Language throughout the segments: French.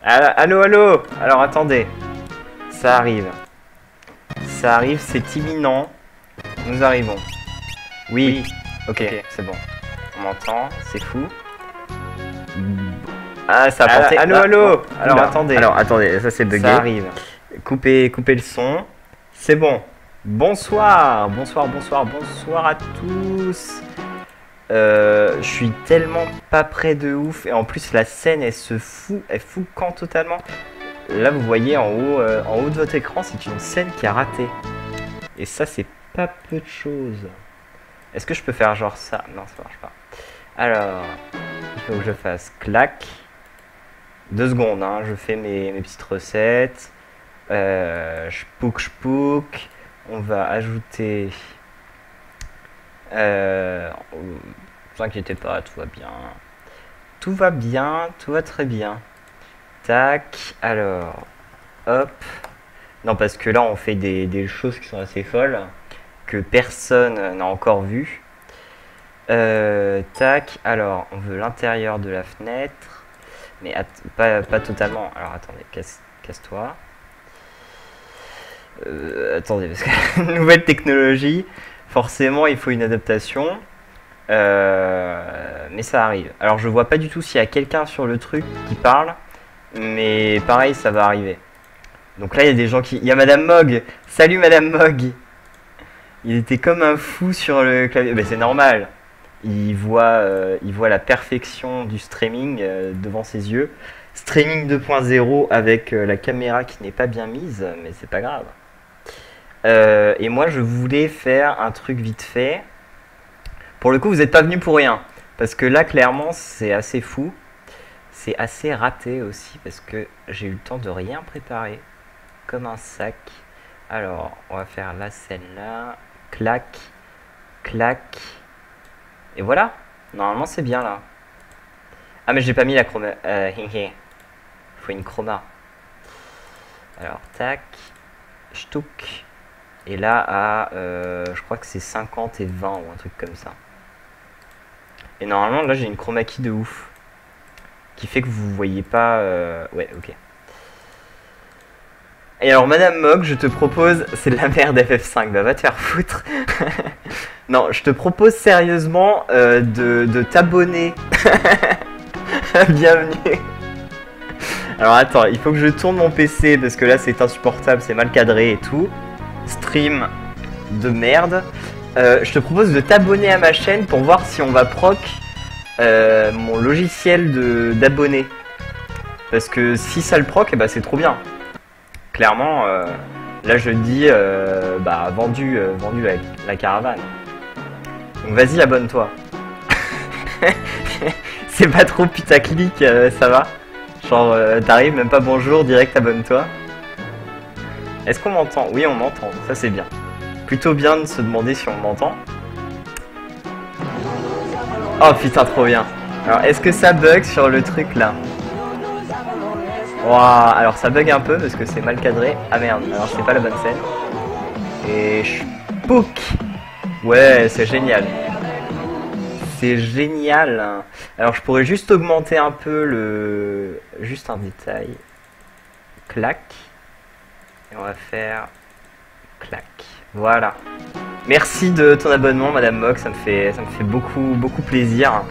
Allô, allô. Alors attendez, ça arrive. Ça arrive, c'est imminent. Nous arrivons. Oui, ok, c'est bon. On m'entend, c'est fou. Ah, ça a porté. Allô, allô. Alors attendez. Alors attendez, ça c'est bugué. Ça arrive. Coupez le son. C'est bon. Bonsoir, bonsoir, bonsoir, bonsoir à tous. Je suis tellement pas près de ouf. Et en plus, la scène, elle se fout. Elle fout quand totalement. Là, vous voyez en haut de votre écran, c'est une scène qui a raté. Et ça, c'est pas peu de choses. Est-ce que je peux faire genre ça? Non, ça marche pas. Alors, il faut que je fasse clac. 2 secondes, hein, je fais mes petites recettes. J'pouk. On va ajouter. Ne vous inquiétez pas, tout va bien. Tout va bien, tout va très bien. Tac, alors. Hop. Non, parce que là, on fait des choses qui sont assez folles. Que personne n'a encore vu. Tac, alors, on veut l'intérieur de la fenêtre. Mais pas totalement. Alors, attendez, casse-toi. Attendez, parce que nouvelle technologie, forcément il faut une adaptation, mais ça arrive. Alors je vois pas du tout s'il y a quelqu'un sur le truc qui parle, mais pareil ça va arriver. Donc là il y a des gens qui... Il y a Madame Mog. Salut Madame Mog. Il était comme un fou sur le clavier. Ben, c'est normal. Il voit la perfection du streaming devant ses yeux. Streaming 2.0 avec la caméra qui n'est pas bien mise, mais c'est pas grave. Et moi je voulais faire un truc vite fait. Pour le coup vous n'êtes pas venu pour rien, parce que là clairement c'est assez fou. C'est assez raté aussi, parce que j'ai eu le temps de rien préparer. Comme un sac. Alors on va faire la scène là. Clac, clac. Et voilà. Normalement c'est bien là. Ah mais j'ai pas mis la chroma. Il faut une chroma. Alors tac. Ch'touk. Et là à je crois que c'est 50 et 20 ou un truc comme ça. Et normalement là j'ai une chroma key de ouf, qui fait que vous voyez pas ouais, ok. Et alors Madame Mog, je te propose... C'est de la merde FF5, bah va te faire foutre. Non, je te propose sérieusement de t'abonner. Bienvenue. Alors attends, il faut que je tourne mon PC parce que là c'est insupportable, c'est mal cadré et tout. Stream de merde. Je te propose de t'abonner à ma chaîne pour voir si on va proc mon logiciel d'abonné. Parce que si ça le proc, eh ben, c'est trop bien. Clairement, là je dis bah, vendu la caravane. Donc vas-y, abonne-toi. C'est pas trop putaclic, ça va? Genre t'arrives, même pas bonjour, direct abonne-toi. Est-ce qu'on m'entend? Oui, on m'entend, ça c'est bien. Plutôt bien de se demander si on m'entend. Oh putain, trop bien. Alors, est-ce que ça bug sur le truc là? Wow, alors ça bug un peu parce que c'est mal cadré. Ah merde, alors c'est pas la bonne scène. Et spook. Ouais, c'est génial. C'est génial. Alors je pourrais juste augmenter un peu le... Juste un détail. Clac. Et on va faire... Clac. Voilà. Merci de ton abonnement, Madame Mock, ça me fait beaucoup plaisir.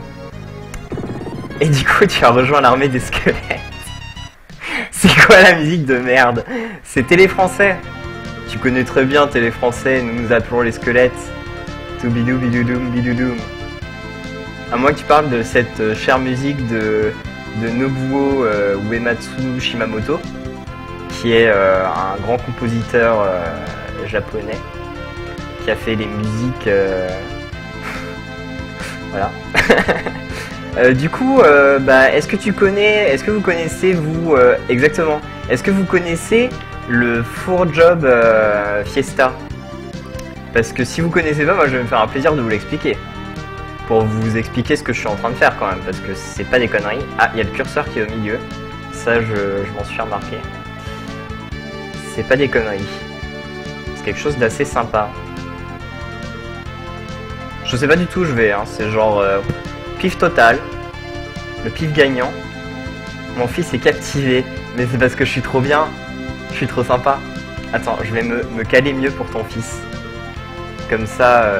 Et du coup, tu as rejoint l'armée des squelettes. C'est quoi la musique de merde? C'est Télé Français. Tu connais très bien Télé Français, nous nous appelons les squelettes. Toubidou bidoudoum bidoudoum. À moins que tu parles de cette chère musique de Nobuo Uematsu Shimamoto, qui est un grand compositeur japonais, qui a fait les musiques... Voilà. Du coup, bah, est-ce que vous connaissez, vous, exactement, est-ce que vous connaissez le Four Job Fiesta? Parce que si vous connaissez pas, moi je vais me faire un plaisir de vous l'expliquer. Pour vous expliquer ce que je suis en train de faire quand même, parce que c'est pas des conneries. Ah, il y a le curseur qui est au milieu. Ça, je m'en suis remarqué. C'est pas des conneries. C'est quelque chose d'assez sympa. Je sais pas du tout où je vais, hein. C'est genre pif total. Le pif gagnant. Mon fils est captivé. Mais c'est parce que je suis trop bien. Je suis trop sympa. Attends, je vais me caler mieux pour ton fils. Comme ça,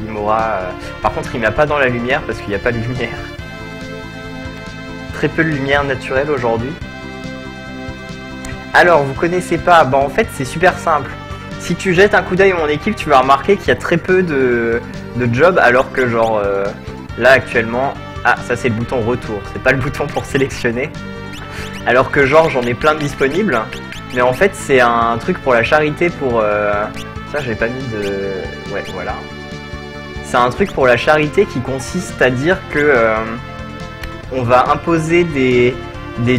il m'aura... Par contre, il m'a pas dans la lumière parce qu'il n'y a pas de lumière. Très peu de lumière naturelle aujourd'hui. Alors, vous connaissez pas? Bah en fait, c'est super simple. Si tu jettes un coup d'œil à mon équipe, tu vas remarquer qu'il y a très peu de jobs, alors que genre, là actuellement... Ah, ça c'est le bouton retour, c'est pas le bouton pour sélectionner. Alors que genre, j'en ai plein de disponibles. Mais en fait, c'est un truc pour la charité, pour... Ça, j'ai pas mis de... Ouais, voilà. C'est un truc pour la charité qui consiste à dire que... on va imposer des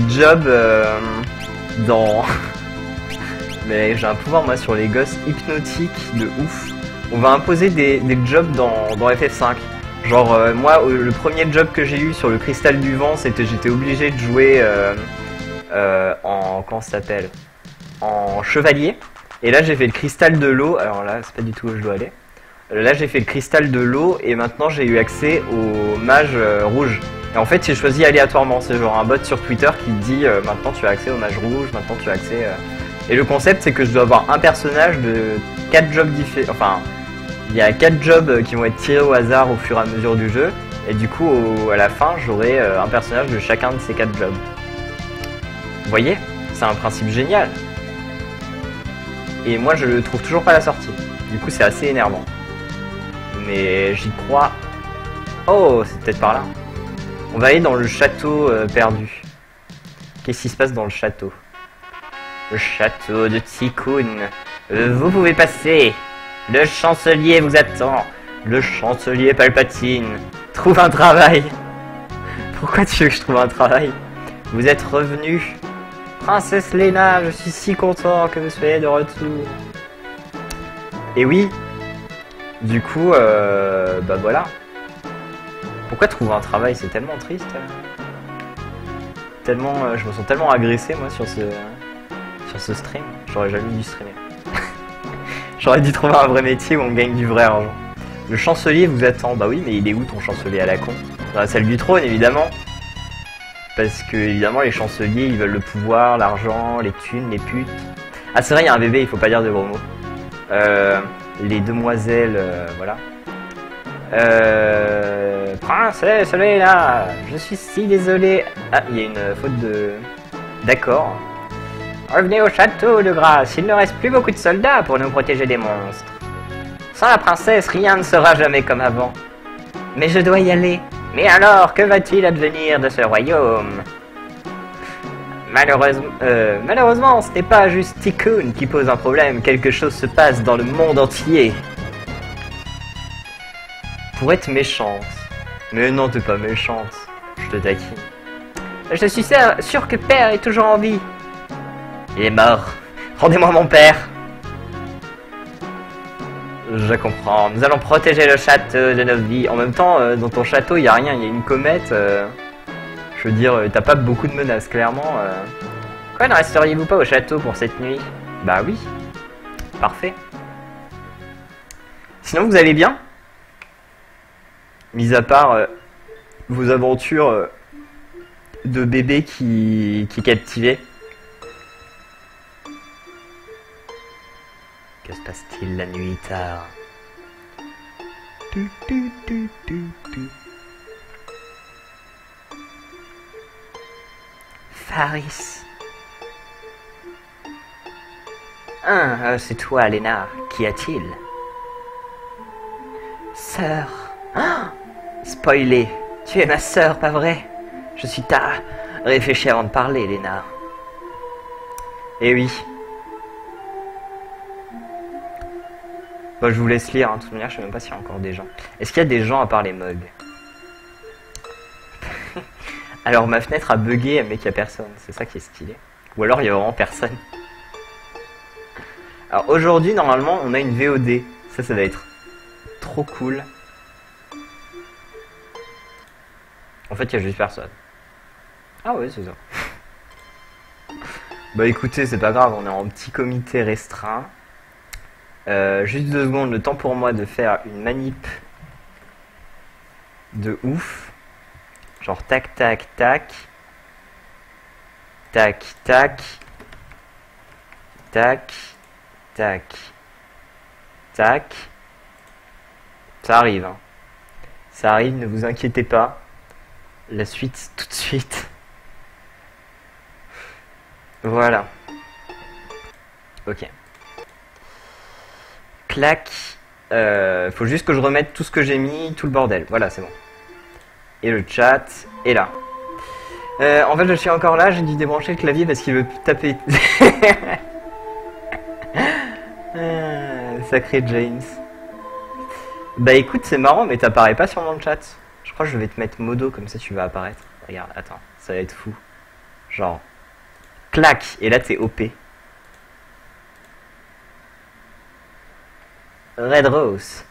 jobs dans... Mais j'ai un pouvoir moi sur les gosses hypnotiques de ouf. On va imposer des jobs dans FF5. Genre moi le premier job que j'ai eu sur le cristal du vent, c'était j'étais obligé de jouer en... Comment ça s'appelle? En chevalier. Et là j'ai fait le cristal de l'eau. Alors là c'est pas du tout où je dois aller. Là j'ai fait le cristal de l'eau et maintenant j'ai eu accès au mage rouge. Et en fait, j'ai choisi aléatoirement. C'est genre un bot sur Twitter qui te dit maintenant tu as accès au mage rouge, maintenant tu as accès. Et le concept, c'est que je dois avoir un personnage de 4 jobs différents. Enfin, il y a 4 jobs qui vont être tirés au hasard au fur et à mesure du jeu. Et du coup, à la fin, j'aurai un personnage de chacun de ces 4 jobs. Vous voyez? C'est un principe génial. Et moi, je ne trouve toujours pas la sortie. Du coup, c'est assez énervant. Mais j'y crois. Oh, c'est peut-être par là. On va aller dans le château perdu. Qu'est-ce qui se passe dans le château? Le château de Tycoon. Vous pouvez passer. Le chancelier vous attend. Le chancelier Palpatine. Trouve un travail. Pourquoi tu veux que je trouve un travail? Vous êtes revenu. Princesse Léna, je suis si content que vous soyez de retour. Et oui. Du coup, bah voilà. Pourquoi trouver un travail? C'est tellement triste. Tellement, je me sens tellement agressé moi sur ce stream. J'aurais jamais dû streamer. J'aurais dû trouver un vrai métier où on gagne du vrai argent. Le chancelier vous attend. Bah oui, mais il est où ton chancelier à la con? Dans la salle du trône évidemment. Parce que évidemment les chanceliers ils veulent le pouvoir, l'argent, les thunes, les putes. Ah c'est vrai, il y a un bébé, il faut pas dire de gros mots. Les demoiselles, voilà. Princesse Léna, je suis si désolé. Ah, il y a une faute de... D'accord. Revenez au château de grâce, il ne reste plus beaucoup de soldats pour nous protéger des monstres. Sans la princesse, rien ne sera jamais comme avant. Mais je dois y aller. Mais alors, que va-t-il advenir de ce royaume? Malheureusement, ce n'est pas juste Tycoon qui pose un problème, quelque chose se passe dans le monde entier. Pour être méchante. Mais non, t'es pas méchante. Je te taquine. Je suis sûr que Père est toujours en vie. Il est mort. Rendez-moi mon père. Je comprends. Nous allons protéger le château de nos vies. En même temps, dans ton château, il n'y a rien. Il y a une comète. Je veux dire, t'as pas beaucoup de menaces, clairement. Quoi, ne resteriez-vous pas au château pour cette nuit? Bah oui. Parfait. Sinon, vous allez bien? Mis à part vos aventures de bébé qui est captivé. Que se passe-t-il la nuit tard? Faris. Ah, c'est toi, Léna. Qu'y a-t-il? Sœur. Ah, spoilé. Tu es ma sœur, pas vrai? Je suis ta... Réfléchis avant de parler, Léna. Eh oui. Bon, je vous laisse lire, hein. De toute manière, je sais même pas s'il y a encore des gens. Est-ce qu'il y a des gens à part les mugs? Alors, ma fenêtre a bugué, mais qu'il n'y a personne. C'est ça qui est stylé. Ou alors, il y a vraiment personne. Alors, aujourd'hui, normalement, on a une VOD. Ça va être trop cool. En fait, il y a juste personne. Ah ouais, c'est ça. Bah écoutez, c'est pas grave, on est en petit comité restreint. Juste 2 secondes, le temps pour moi de faire une manip de ouf. Genre tac tac tac. Tac, tac. Tac. Tac. Tac. Ça arrive, hein. Ça arrive, ne vous inquiétez pas. La suite, tout de suite. Voilà. Ok. Clac. Faut juste que je remette tout ce que j'ai mis, tout le bordel. Voilà, c'est bon. Et le chat est là. En fait, je suis encore là, j'ai dû débrancher le clavier parce qu'il veut taper. Sacré James. Bah écoute, c'est marrant, mais t'apparais pas sur mon chat. Je crois que je vais te mettre modo, comme ça tu vas apparaître. Regarde, attends, ça va être fou. Genre, clac, et là t'es OP. Red Rose.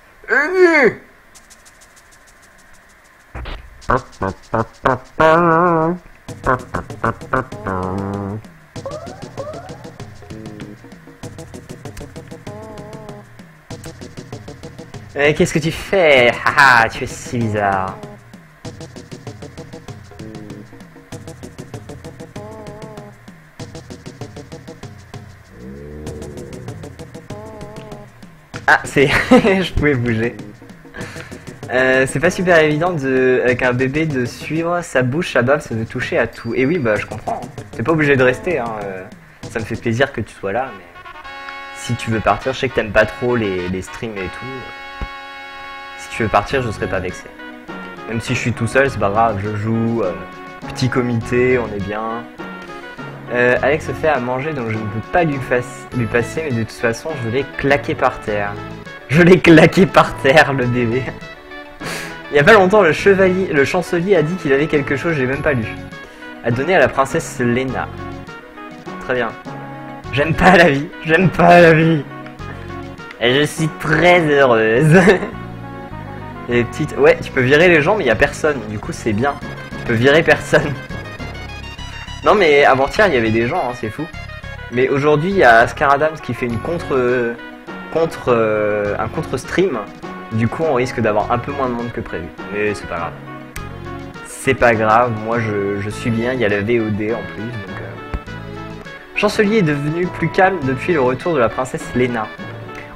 Qu'est-ce que tu fais? Haha, tu es si bizarre. Ah, c'est... je pouvais bouger. C'est pas super évident de, avec un bébé de suivre sa bouche, sa bave, de toucher à tout. Et oui, bah je comprends. T'es pas obligé de rester, hein. Ça me fait plaisir que tu sois là, mais... Si tu veux partir, je sais que t'aimes pas trop les streams et tout. Si tu veux partir, je serai pas vexé. Même si je suis tout seul, c'est pas grave, je joue. Petit comité, on est bien. Alex se fait à manger, donc je ne peux pas lui passer, mais de toute façon, je l'ai claqué par terre. Je l'ai claqué par terre, le bébé. Il y a pas longtemps, le chancelier a dit qu'il avait quelque chose, j'ai même pas lu. À donner à la princesse Lena. Très bien. J'aime pas la vie, j'aime pas la vie. Et je suis très heureuse. Et les petites... Ouais, tu peux virer les gens, mais il y a personne. Du coup, c'est bien. Tu peux virer personne. Non, mais avant-hier, il y avait des gens, hein, c'est fou. Mais aujourd'hui, il y a Scaradams qui fait une un contre-stream. Du coup, on risque d'avoir un peu moins de monde que prévu. Mais c'est pas grave. C'est pas grave, moi je suis bien, il y a la VOD en plus. Donc, Chancelier est devenu plus calme depuis le retour de la princesse Lena.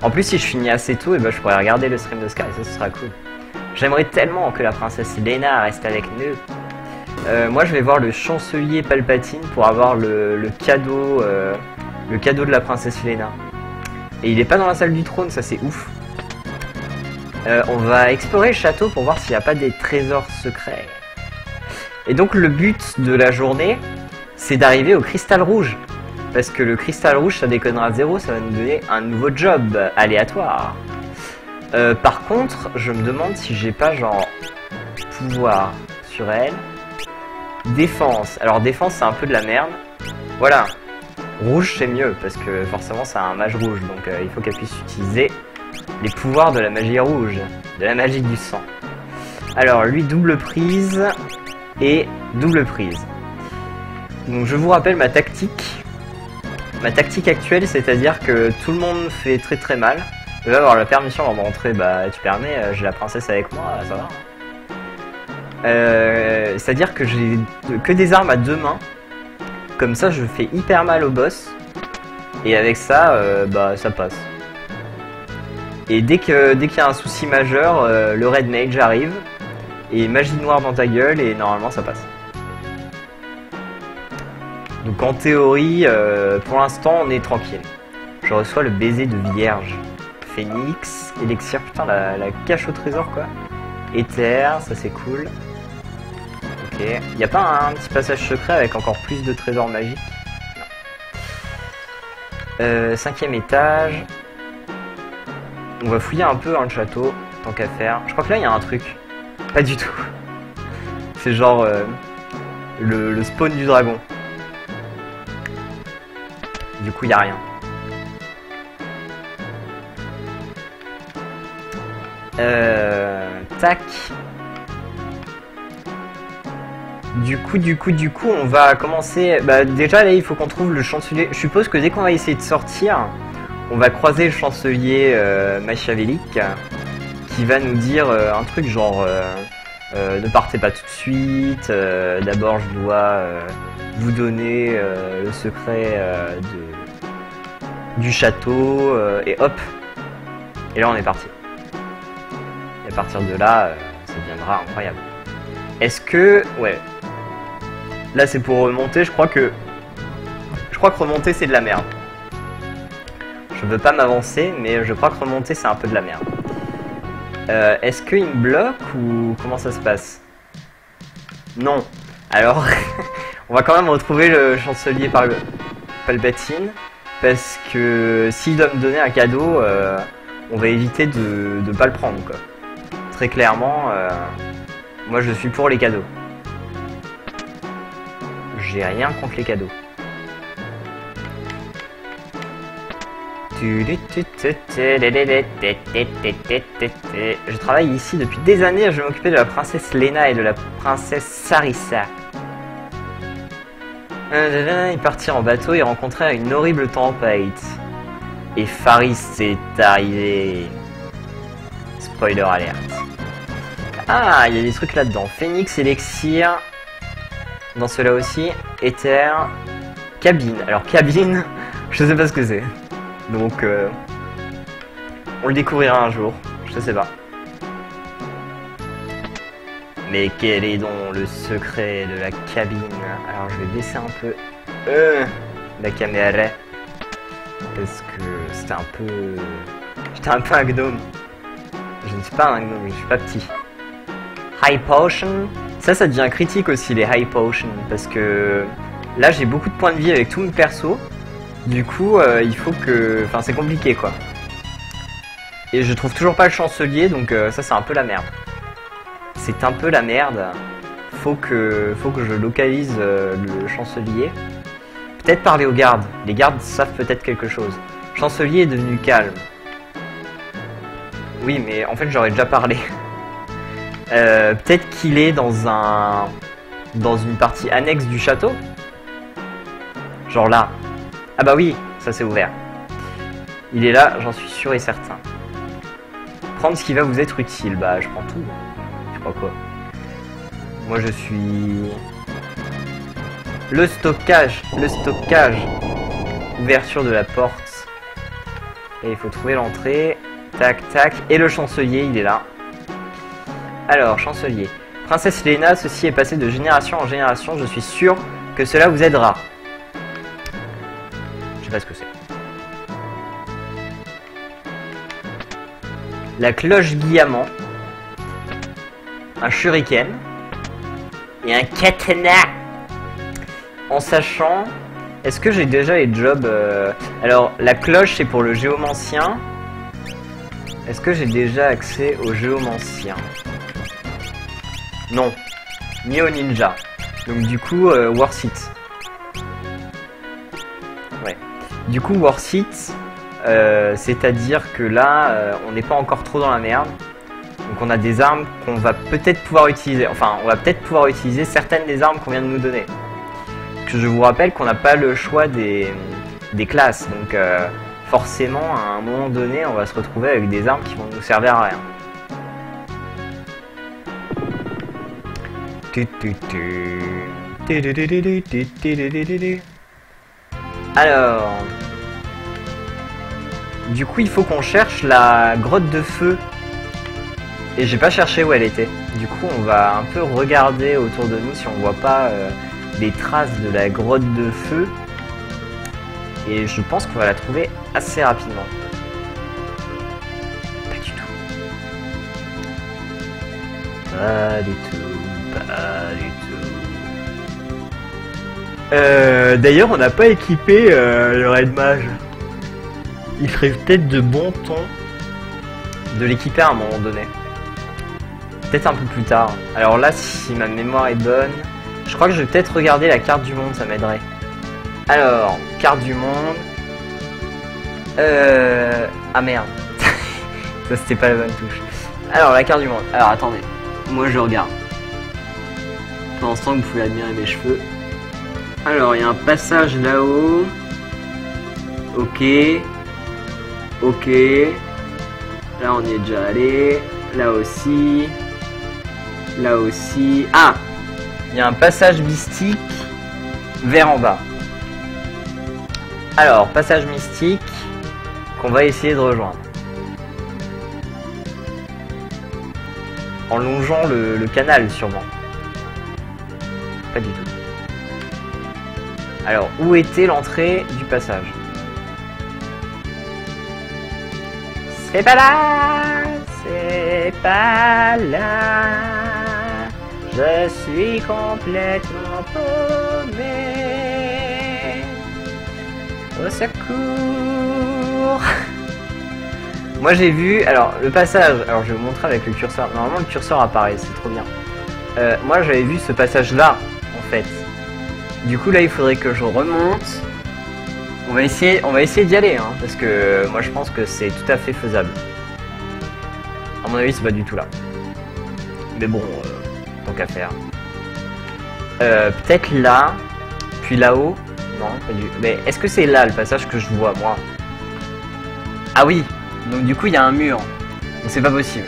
En plus, si je finis assez tôt, et ben, je pourrais regarder le stream de Sky, ça ce sera cool. J'aimerais tellement que la princesse Lena reste avec nous. Moi, je vais voir le chancelier Palpatine pour avoir le cadeau de la princesse Lena. Et il est pas dans la salle du trône, ça c'est ouf. On va explorer le château pour voir s'il n'y a pas des trésors secrets. Et donc le but de la journée, c'est d'arriver au cristal rouge. Parce que le cristal rouge, ça déconnera zéro, ça va nous donner un nouveau job aléatoire. Par contre, je me demande si j'ai pas genre pouvoir sur elle. Défense. Alors défense, c'est un peu de la merde. Voilà. Rouge, c'est mieux, parce que forcément, c'est un mage rouge. Donc il faut qu'elle puisse utiliser les pouvoirs de la magie rouge. De la magie du sang. Alors, lui, double prise et double prise. Donc je vous rappelle ma tactique. Ma tactique actuelle, c'est-à-dire que tout le monde fait très très mal. Je vais avoir la permission avant de rentrer, bah tu permets, j'ai la princesse avec moi, ça va. C'est-à-dire que j'ai que des armes à deux mains. Comme ça, je fais hyper mal au boss. Et avec ça, bah ça passe. Et dès qu'il y a un souci majeur, le Red Mage arrive. Et magie noire dans ta gueule, et normalement ça passe. Donc en théorie, pour l'instant, on est tranquille. Je reçois le baiser de vierge. Phoenix, élixir, putain, la cache au trésor, quoi. Éther, ça c'est cool. Ok. Y a pas un petit passage secret avec encore plus de trésors magiques? Non. 5e étage. On va fouiller un peu, hein, le château, tant qu'à faire. Je crois que là, il y a un truc. Pas du tout. C'est genre le spawn du dragon. Du coup, il n'y a rien. Tac. Du coup, on va commencer... Bah, déjà, là, il faut qu'on trouve le chancelier. Je suppose que dès qu'on va essayer de sortir, on va croiser le chancelier machiavélique qui va nous dire un truc genre... ne partez pas tout de suite, d'abord je dois vous donner le secret du château, et hop. Et là on est parti. Et à partir de là, ça deviendra incroyable. Est-ce que... Ouais. Là c'est pour remonter, je crois que remonter c'est de la merde. Je veux pas m'avancer, mais je crois que remonter c'est un peu de la merde. Est-ce qu'il me bloque ou comment ça se passe? Non. Alors, on va quand même retrouver le chancelier Palpatine, parce que s'il doit me donner un cadeau, on va éviter de ne pas le prendre, quoi. Très clairement, moi je suis pour les cadeaux. J'ai rien contre les cadeaux. Je travaille ici depuis des années, je vais m'occuper de la princesse Lena et de la princesse Sarissa. Ils partirent en bateau et rencontrèrent une horrible tempête. Et Faris est arrivé. Spoiler alert. Ah, il y a des trucs là-dedans. Phoenix, élixir. Dans cela aussi. Éther. Cabine. Alors cabine, je sais pas ce que c'est. Donc, on le découvrira un jour. Je sais pas. Mais quel est donc le secret de la cabine? Alors, je vais baisser un peu la caméra. Parce que c'était un peu... J'étais un peu un gnome. Je ne suis pas un gnome, je suis pas petit. High Potion. Ça devient critique aussi, les High Potion. Parce que là, j'ai beaucoup de points de vie avec tous mes persos. Du coup, il faut que... Enfin, c'est compliqué, quoi. Et je trouve toujours pas le chancelier, donc ça, c'est un peu la merde. C'est un peu la merde. Faut que je localise le chancelier. Peut-être parler aux gardes. Les gardes savent peut-être quelque chose. Chancelier est devenu calme. Oui, mais en fait, j'aurais déjà parlé. Peut-être qu'il est dans une partie annexe du château. Genre là. Ah bah oui, ça c'est ouvert. Il est là, j'en suis sûr et certain. Prendre ce qui va vous être utile. Bah, je prends tout. Je crois quoi. Moi, je suis... Le stockage. Ouverture de la porte. Et il faut trouver l'entrée. Tac, tac. Et le chancelier, il est là. Alors, chancelier. Princesse Lena, ceci est passé de génération en génération. Je suis sûr que cela vous aidera. Je sais pas ce que c'est. La cloche guillamant. Un shuriken. Et un katana. En sachant... Est-ce que j'ai déjà les jobs Alors, la cloche, c'est pour le géomancien. Est-ce que j'ai déjà accès au géomancien? Non. Ni au ninja. Donc du coup, worth it. Ouais. Du coup, worth it, c'est-à-dire que là, on n'est pas encore trop dans la merde. Donc on a des armes qu'on va peut-être pouvoir utiliser. Enfin, on va peut-être pouvoir utiliser certaines des armes qu'on vient de nous donner. Que je vous rappelle qu'on n'a pas le choix des classes. Donc forcément, à un moment donné, on va se retrouver avec des armes qui vont nous servir à rien. Alors, du coup, il faut qu'on cherche la grotte de feu. Et j'ai pas cherché où elle était. Du coup, on va un peu regarder autour de nous si on voit pas des traces de la grotte de feu. Et je pense qu'on va la trouver assez rapidement. Pas du tout. Pas du tout. Pas du tout. D'ailleurs, on n'a pas équipé le Raid Mage. Il ferait peut-être de bon ton de l'équiper à un moment donné. Peut-être un peu plus tard. Alors là, si ma mémoire est bonne, je crois que je vais peut-être regarder la carte du monde, ça m'aiderait. Alors, carte du monde. Ah merde. Ça c'était pas la bonne touche. Alors, la carte du monde. Alors attendez, moi je regarde. Pendant ce temps, vous pouvez admirer mes cheveux. Alors, il y a un passage là-haut. Ok. Ok. Là, on y est déjà allé. Là aussi. Là aussi. Ah! Il y a un passage mystique vers en bas. Alors, passage mystique qu'on va essayer de rejoindre. En longeant le canal, sûrement. Pas du tout. Alors, où était l'entrée du passage? C'est pas là, c'est pas là. Je suis complètement paumé. Au secours. Moi j'ai vu, alors le passage, alors je vais vous montrer avec le curseur. Normalement le curseur apparaît, c'est trop bien. Moi j'avais vu ce passage là, en fait. Du coup là il faudrait que je remonte. On va essayer d'y aller, hein, parce que moi je pense que c'est tout à fait faisable. À mon avis c'est pas du tout là. Mais bon, tant qu'à faire. Peut-être là, puis là-haut. Non, pas du tout. Mais est-ce que c'est là le passage que je vois moi? Ah oui, donc du coup il y a un mur. Donc c'est pas possible.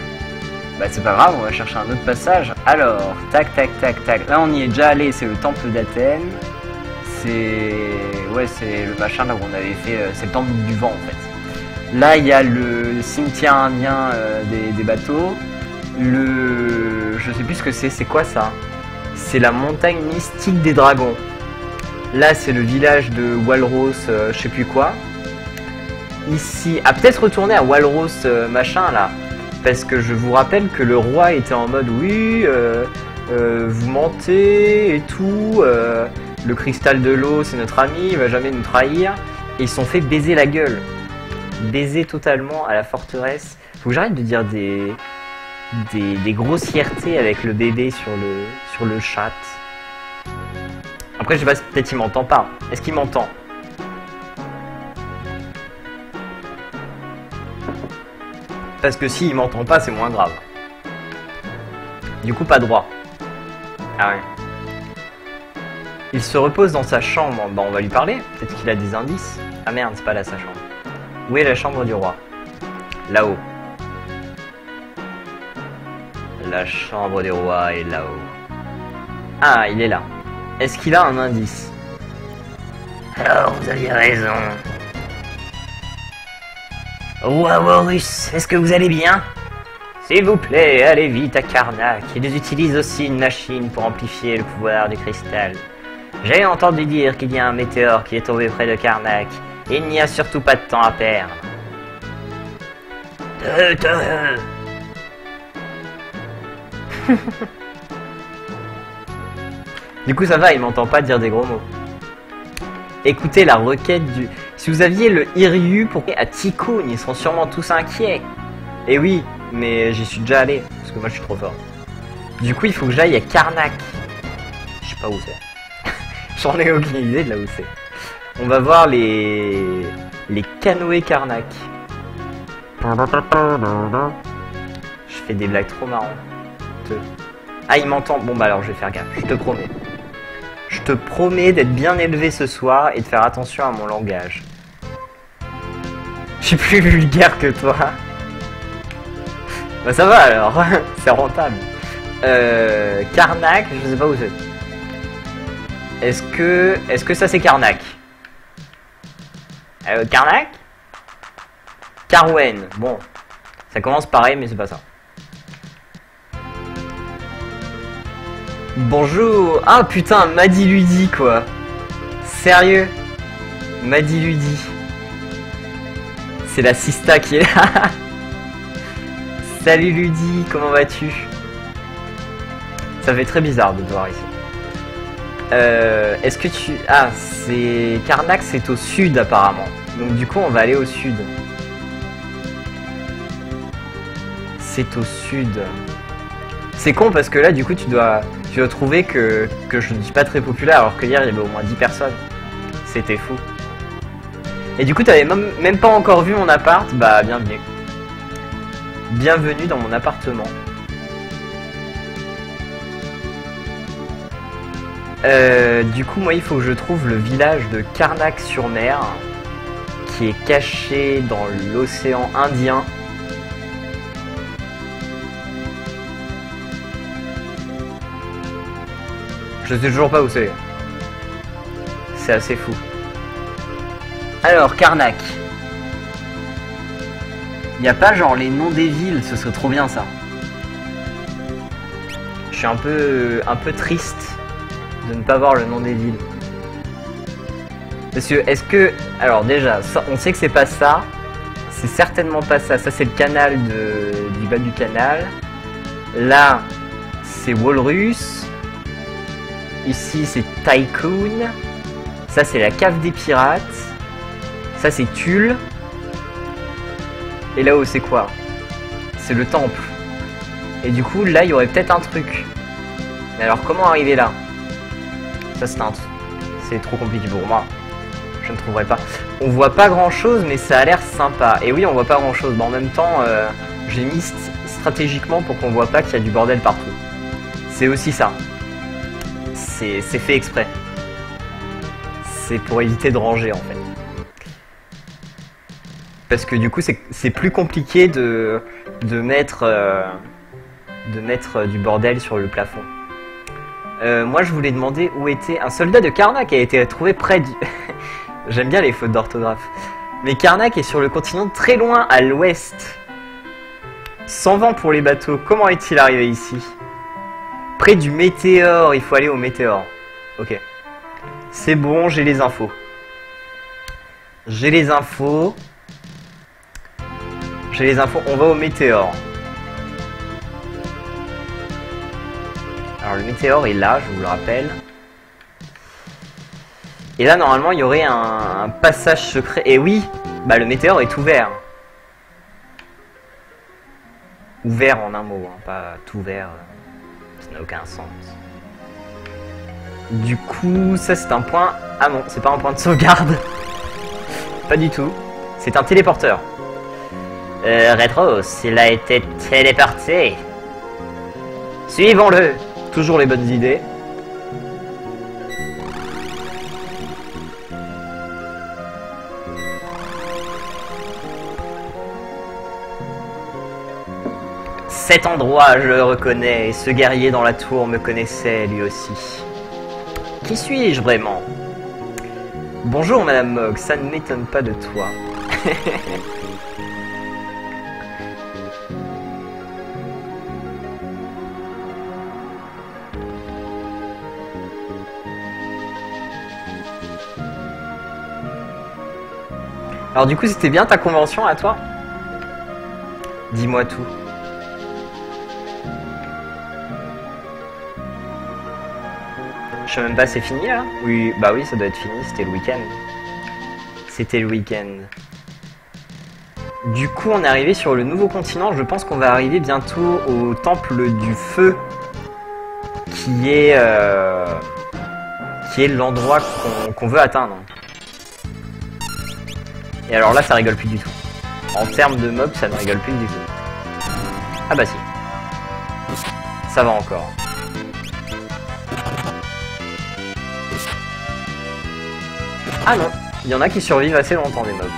Bah c'est pas grave, on va chercher un autre passage. Alors, tac tac tac tac. Là on y est déjà allé, c'est le temple d'Athènes. Ouais, c'est le machin là où on avait fait, c'est le temple du vent en fait. Là il y a le cimetière indien des bateaux. Je sais plus ce que c'est quoi ça? C'est la montagne mystique des dragons. Là c'est le village de Walros, je sais plus quoi. Ici, peut-être retourner à Walros machin là. Parce que je vous rappelle que le roi était en mode oui, vous mentez et tout. Le cristal de l'eau, c'est notre ami, il va jamais nous trahir. Et ils se sont fait baiser la gueule. Baiser totalement à la forteresse. Faut que j'arrête de dire des grossièretés avec le bébé sur le chat. Après, je sais pas, peut-être il m'entend pas. Est-ce qu'il m'entend? Parce que s'il m'entend pas, c'est moins grave. Du coup, pas droit. Ah ouais. Il se repose dans sa chambre. Bah, on va lui parler. Peut-être qu'il a des indices. Ah merde, c'est pas là sa chambre. Où est la chambre du roi? Là-haut. La chambre du roi est là-haut. Ah, il est là. Est-ce qu'il a un indice? Alors, vous aviez raison. Roi Horus, est-ce que vous allez bien? S'il vous plaît, allez vite à Karnak. Ils utilisent aussi une machine pour amplifier le pouvoir du cristal. J'ai entendu dire qu'il y a un météore qui est tombé près de Karnak. Il n'y a surtout pas de temps à perdre. Du coup ça va, il m'entend pas dire des gros mots. Écoutez la requête du... Si vous aviez le Hiryu pour à Tikkun, ils seront sûrement tous inquiets. Et oui, mais j'y suis déjà allé, parce que moi je suis trop fort. Du coup il faut que j'aille à Karnak. Je sais pas où c'est. J'en ai aucune idée de là où c'est. On va voir les canoës Karnak. Je fais des blagues trop marrantes. Ah, il m'entend. Bon bah alors je vais faire gaffe, je te promets. Je te promets d'être bien élevé ce soir et de faire attention à mon langage. Je suis plus vulgaire que toi. Bah ça va alors, c'est rentable. Karnak, je sais pas où c'est. Est-ce que ça c'est Karnak? Karnak? Carwen, bon. Ça commence pareil mais c'est pas ça. Bonjour. Ah putain, Madi Ludi quoi. Sérieux? Madi Ludi. C'est la Sista qui est là. Salut Ludi, comment vas-tu? Ça fait très bizarre de te voir ici. Est-ce que tu... Ah, c'est... Karnak, c'est au sud apparemment. Donc du coup, on va aller au sud. C'est au sud. C'est con parce que là, du coup, tu dois trouver que je ne suis pas très populaire alors que hier, il y avait au moins 10 personnes. C'était fou. Et du coup, t'avais même pas encore vu mon appart. Bah, bienvenue. Bienvenue dans mon appartement. Du coup, moi, il faut que je trouve le village de Karnak-sur-Mer, qui est caché dans l'océan Indien. Je sais toujours pas où c'est. c'est assez fou. Alors, Karnak. Y a pas genre les noms des villes, ce serait trop bien ça. Je suis un peu triste de ne pas voir le nom des villes. Parce que, est-ce que... Alors déjà, ça, on sait que c'est pas ça. C'est certainement pas ça. Ça, c'est le canal du bas du canal. Là, c'est Walrus. Ici, c'est Tycoon. Ça, c'est la cave des pirates. Ça, c'est Tulle. Et là-haut, c'est quoi? C'est le temple. Et du coup, là, il y aurait peut-être un truc. Mais alors, comment arriver là? Ça, c'est trop compliqué pour moi. Je ne trouverai pas. On voit pas grand-chose, mais ça a l'air sympa. Et oui, on voit pas grand-chose. Mais en même temps, j'ai mis stratégiquement pour qu'on voit pas qu'il y a du bordel partout. C'est aussi ça. C'est fait exprès. C'est pour éviter de ranger, en fait. Parce que du coup, c'est plus compliqué de mettre du bordel sur le plafond. Moi, je voulais demander où était un soldat de Karnak qui a été trouvé près du... J'aime bien les fautes d'orthographe. Mais Karnak est sur le continent très loin à l'ouest. Sans vent pour les bateaux. Comment est-il arrivé ici? Près du météore. Il faut aller au météore. Ok. C'est bon, j'ai les infos. J'ai les infos. On va au météore. Alors le météore est là, je vous le rappelle. Et là, normalement, il y aurait un passage secret. Et oui, bah le météore est ouvert. Ouvert en un mot, hein, pas tout vert. Ça n'a aucun sens. Du coup, ça c'est un point... Ah non, c'est pas un point de sauvegarde. Pas du tout. C'est un téléporteur. Rétros, il a été téléporté. Suivons-le. Toujours les bonnes idées. Cet endroit, je le reconnais, et ce guerrier dans la tour me connaissait lui aussi. Qui suis-je vraiment? Bonjour Madame Mogg, ça ne m'étonne pas de toi. Alors du coup, c'était bien ta convention à toi? Dis-moi tout. Je sais même pas, c'est fini là? Oui, bah oui, ça doit être fini, c'était le week-end. C'était le week-end. Du coup, on est arrivé sur le nouveau continent. Je pense qu'on va arriver bientôt au temple du feu, qui est l'endroit qu'on veut atteindre. Et alors là, ça rigole plus du tout. En termes de mobs, ça ne rigole plus du tout. Ah bah si. Ça va encore. Ah non, il y en a qui survivent assez longtemps, des mobs.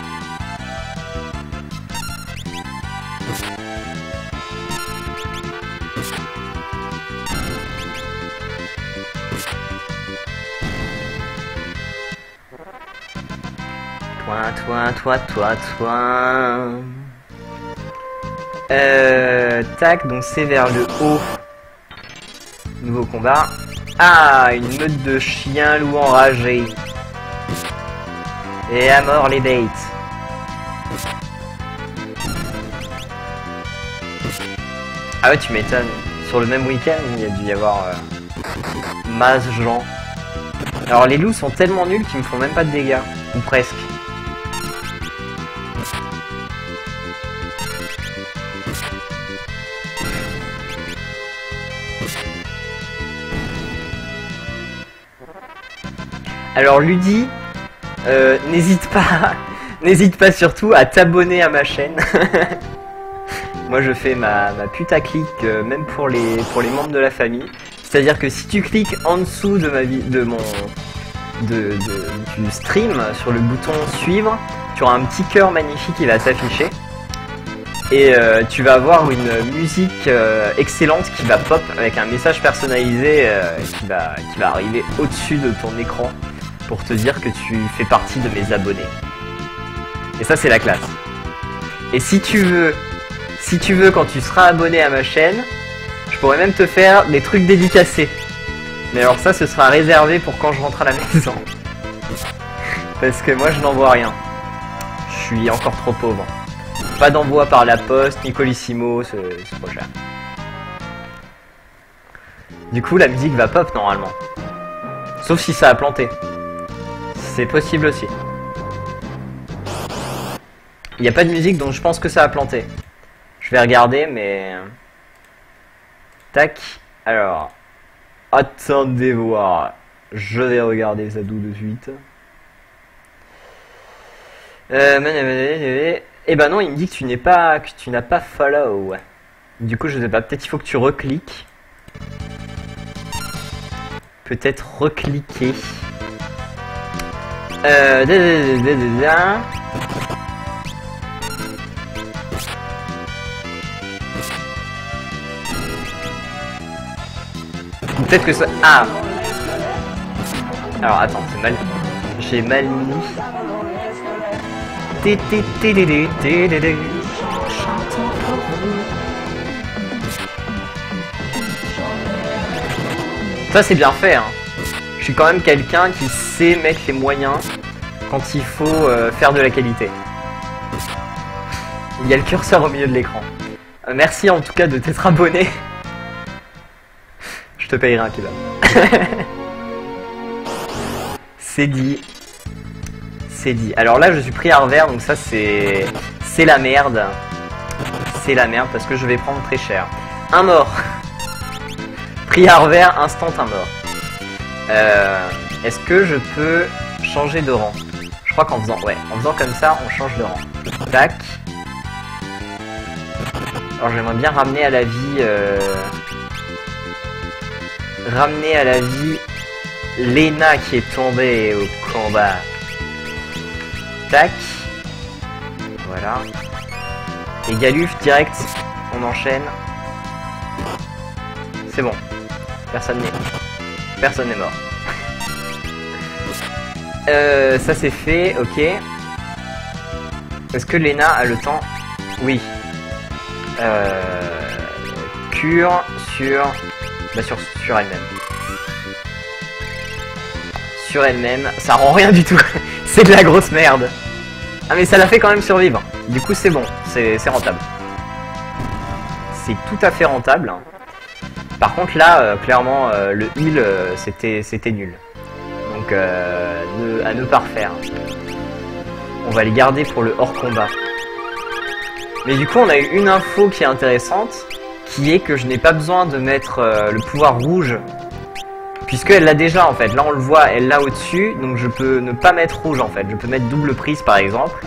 Toi. Tac, donc c'est vers le haut. Nouveau combat. Ah, une meute de chiens loups enragés. Et à mort les baits. Ah ouais, tu m'étonnes. Sur le même week-end, il y a dû y avoir masse gens. Alors les loups sont tellement nuls qu'ils me font même pas de dégâts. Ou presque. Alors Ludi, n'hésite pas surtout à t'abonner à ma chaîne. Moi je fais ma putaclic même pour les membres de la famille. C'est-à-dire que si tu cliques en dessous de du stream sur le bouton suivre, tu auras un petit cœur magnifique qui va s'afficher. Et tu vas avoir une musique excellente qui va pop avec un message personnalisé qui va arriver au-dessus de ton écran. pour te dire que tu fais partie de mes abonnés. Et ça, c'est la classe. Et si tu veux, quand tu seras abonné à ma chaîne, je pourrais même te faire des trucs dédicacés. Mais alors ça, ce sera réservé pour quand je rentre à la maison. Parce que moi, je n'envoie rien. Je suis encore trop pauvre. Pas d'envoi par la poste, ni Colissimo, c'est trop cher. Du coup, la musique va pop normalement. Sauf si ça a planté. C'est possible aussi. Il n'y a pas de musique, donc je pense que ça a planté. Je vais regarder, mais... Tac. Alors... Attendez voir. Je vais regarder ça tout de suite. Eh ben non, il me dit que tu n'as pas follow. Du coup, je sais pas. Peut-être il faut que tu recliques. Peut-être recliquer. Peut-être que ça... Ah. Alors attends, c'est mal... J'ai mal mis... Ça c'est bien fait, hein. Je suis quand même quelqu'un qui sait mettre les moyens quand il faut faire de la qualité. Il y a le curseur au milieu de l'écran. Merci en tout cas de t'être abonné. Je te payerai un kebab. C'est dit. C'est dit. Alors là, je suis pris à revers, donc ça, c'est la merde. C'est la merde, parce que je vais prendre très cher. Un mort. Pris à revers, instant un mort. Est-ce que je peux changer de rang? Je crois qu'en faisant... Ouais, en faisant comme ça, on change de rang. Tac. Alors, j'aimerais bien ramener à la vie... Ramener à la vie Lena qui est tombée au combat. Tac. Voilà. Et Galuf direct, on enchaîne. C'est bon. Personne n'est mort. Ça c'est fait, ok. Est-ce que Lena a le temps? Oui. Cure sur... Bah sur elle-même. Sur elle-même, ça rend rien du tout. C'est de la grosse merde. Ah mais ça l'a fait quand même survivre. Du coup c'est bon, c'est rentable. C'est tout à fait rentable. Par contre là, clairement, le heal, c'était nul. Donc à ne pas refaire. On va les garder pour le hors combat. Mais du coup on a eu une info qui est intéressante, qui est que je n'ai pas besoin de mettre le pouvoir rouge, puisqu'elle l'a déjà en fait. Là on le voit, elle l'a au-dessus, donc je peux ne pas mettre rouge en fait. Je peux mettre double prise par exemple,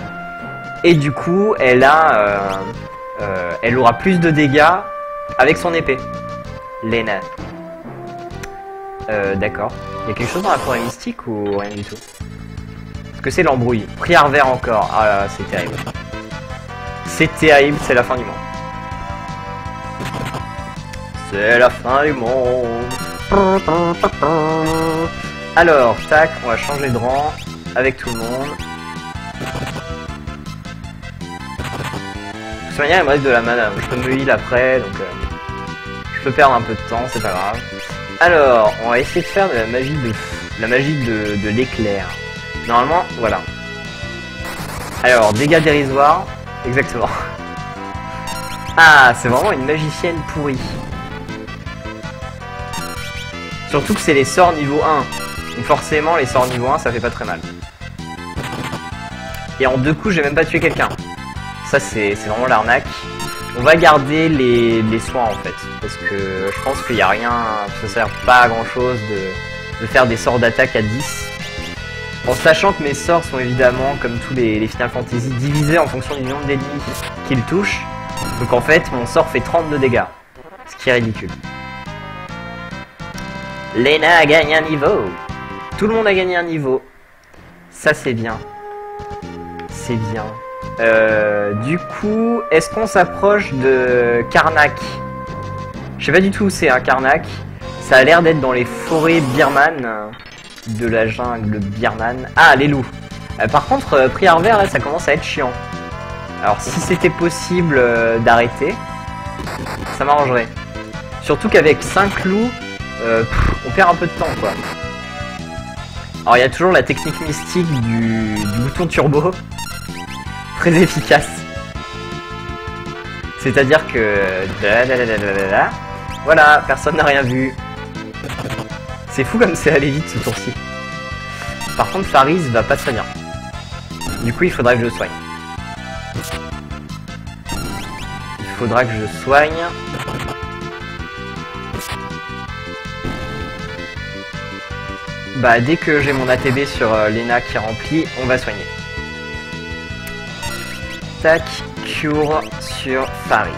et du coup elle aura plus de dégâts avec son épée. Lena. D'accord. Il y a quelque chose dans la forêt mystique ou rien du tout? Parce que c'est l'embrouille. Prière vert encore. Ah là, c'est terrible. C'est terrible, c'est la fin du monde. C'est la fin du monde. Alors, tac, on va changer de rang avec tout le monde. De toute manière, il me reste de la mana. Je peux me heal après, donc je peux perdre un peu de temps, c'est pas grave. Alors, on va essayer de faire de la magie de l'éclair. Normalement, voilà. Alors, dégâts dérisoires. Exactement. Ah, c'est vraiment une magicienne pourrie. Surtout que c'est les sorts niveau 1. Donc forcément, les sorts niveau 1, ça fait pas très mal. Et en 2 coups, j'ai même pas tué quelqu'un. Ça, c'est vraiment l'arnaque. On va garder les soins en fait. Parce que je pense qu'il n'y a rien... Ça sert pas à grand chose de faire des sorts d'attaque à 10. En sachant que mes sorts sont évidemment, comme tous les Final Fantasy, divisés en fonction du nombre d'ennemis qu'ils touchent. Donc en fait, mon sort fait 32 dégâts. Ce qui est ridicule. Lena a gagné un niveau. Tout le monde a gagné un niveau. Ça c'est bien. C'est bien. Du coup, est-ce qu'on s'approche de Karnak? Je sais pas du tout où c'est un Karnak. Ça a l'air d'être dans les forêts birmanes. de la jungle Birman. Ah, les loups. Par contre, Prière Vert, là, ça commence à être chiant. Alors, si c'était possible d'arrêter, ça m'arrangerait. Surtout qu'avec 5 loups, on perd un peu de temps, quoi. Alors, il y a toujours la technique mystique du bouton turbo. Très efficace. C'est-à-dire que... Voilà, personne n'a rien vu. C'est fou comme c'est allé vite ce tour-ci. Par contre, Faris va pas très bien. Du coup, il faudra que je soigne. Il faudra que je soigne. Bah, dès que j'ai mon ATB sur Lena qui est rempli, on va soigner. Tac, cure sur Faris.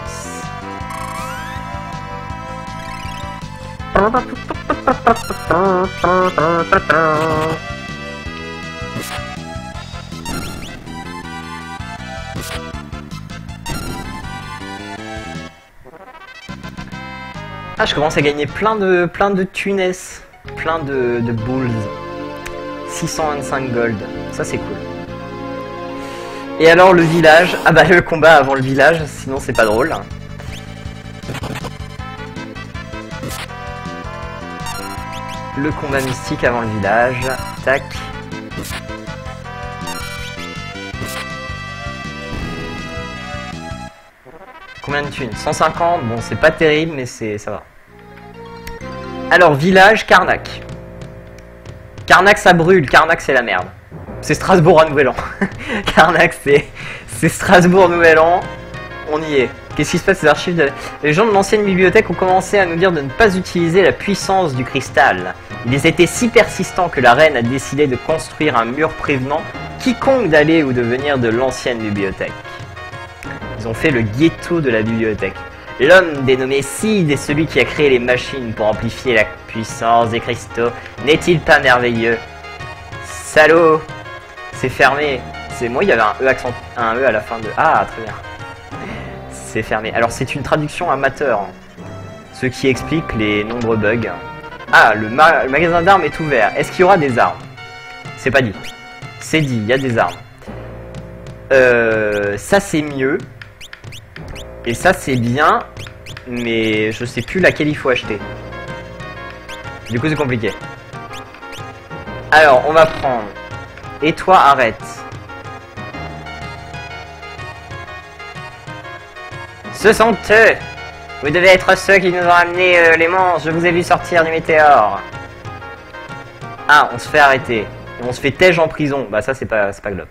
Ah, je commence à gagner plein de tunes, plein de bulls. 625 gold, ça c'est cool. Et alors le village, ah bah le combat avant le village, sinon c'est pas drôle. Le combat mystique avant le village, tac. Combien de thunes? 150, bon c'est pas terrible mais ça va. Alors village, Karnak. Karnak ça brûle, Karnak c'est la merde. C'est Strasbourg à Nouvel An. Karnak c'est Strasbourg Nouvel An, on y est. Qu'est-ce qui se passe? Les archives Les gens de l'ancienne bibliothèque ont commencé à nous dire de ne pas utiliser la puissance du cristal. Ils étaient si persistants que la reine a décidé de construire un mur prévenant quiconque d'aller ou de venir de l'ancienne bibliothèque. Ils ont fait le ghetto de la bibliothèque. L'homme dénommé Sid est celui qui a créé les machines pour amplifier la puissance des cristaux. N'est-il pas merveilleux? Salaud! C'est fermé. C'est moi, il y avait un E à la fin de... Ah, très bien. C'est fermé. Alors, c'est une traduction amateur. Ce qui explique les nombreux bugs. Ah, le magasin d'armes est ouvert. Est-ce qu'il y aura des armes? C'est pas dit. C'est dit, il y a des armes. Ça, c'est mieux. Et ça, c'est bien. Mais je sais plus laquelle il faut acheter. Du coup, c'est compliqué. Alors, on va prendre... Et toi, arrête. Ce sont eux. Vous devez être ceux qui nous ont amené les monstres. Je vous ai vu sortir du météore. Ah, on se fait arrêter. Et on se fait tège en prison. Bah ça, c'est pas glop.